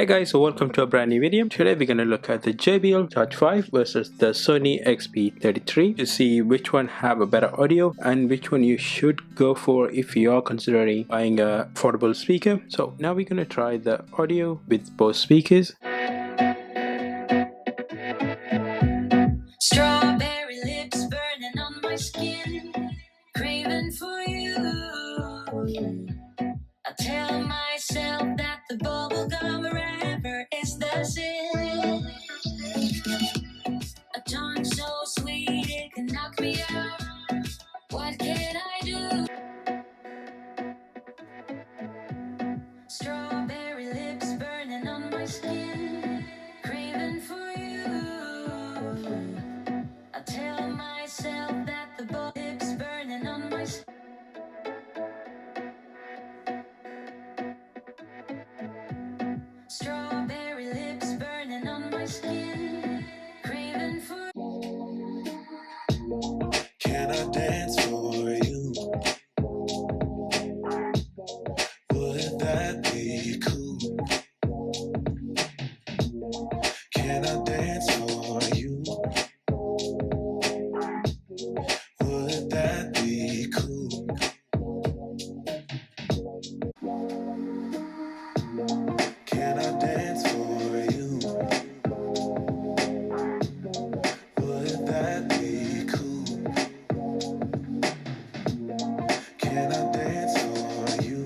Hey guys, so welcome to a brand new video. Today we're going to look at the JBL Charge 5 versus the Sony XP33 to see which one have a better audio and which one you should go for if you are considering buying a affordable speaker. So now we're going to try the audio with both speakers. Strawberry lips burning on my skin, craving for you. I tell myself that the bubblegum wrapper is the sin. A tongue so sweet it can knock me out. What can I do? Strawberry lips burning on my skin, craving for you. I tell myself that the lips burning on my skin. Strawberry lips burning on my skin, craving for. Can I dance for you? Would that be cool? Can I dance for you? Would that be cool? Can I dance for you? Would that be cool? Can I dance for you?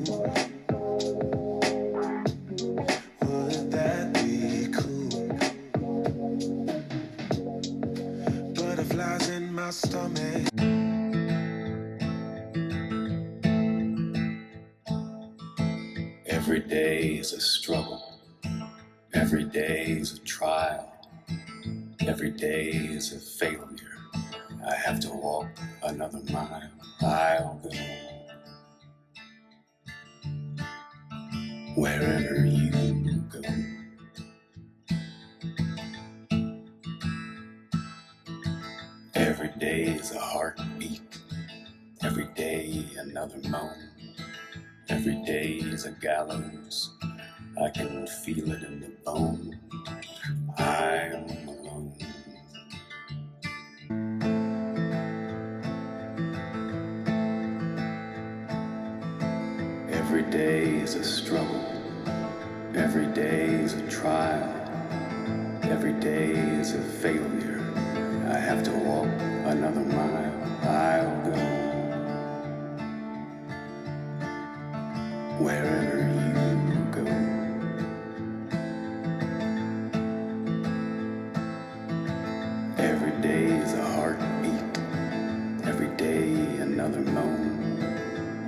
Would that be cool? Butterflies in my stomach. Every day is a struggle. Every day is a trial. Every day is a failure. I have to walk another mile. I'll go wherever you go. Every day is a heartbeat. Every day another moan. Every day is a gallows. I can feel it in the bone. I'm alone. Every day is a struggle. Every day is a trial. Every day is a failure. I have to walk another mile. I'll go wherever you go. Every day is a heartbeat. Every day another moan.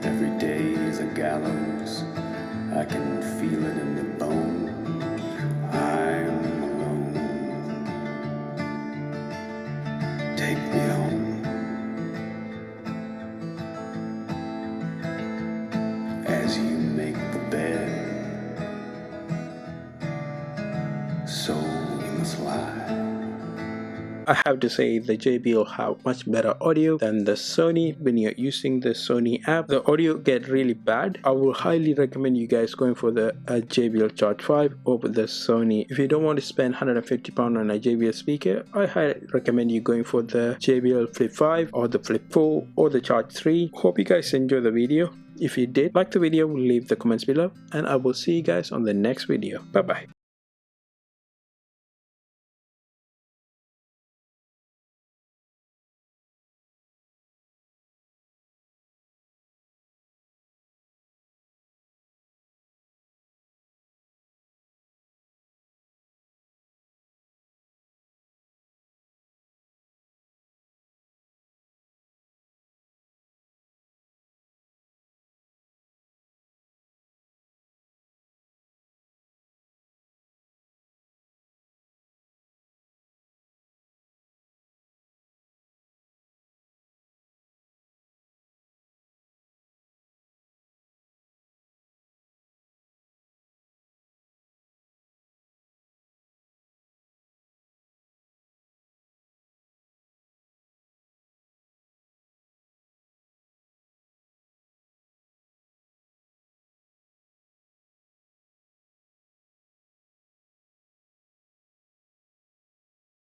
Every day is a gallows. I can feel it in the bone. I'm alone. Take me home. As you make the bed, so you must lie. I have to say the JBL have much better audio than the Sony. When you're using the Sony app, the audio get really bad. I will highly recommend you guys going for the JBL Charge 5 over the Sony. If you don't want to spend £150 on a JBL speaker, I highly recommend you going for the JBL Flip 5 or the Flip 4 or the Charge 3. Hope you guys enjoy the video. If you did like the video, leave the comments below and I will see you guys on the next video. Bye bye.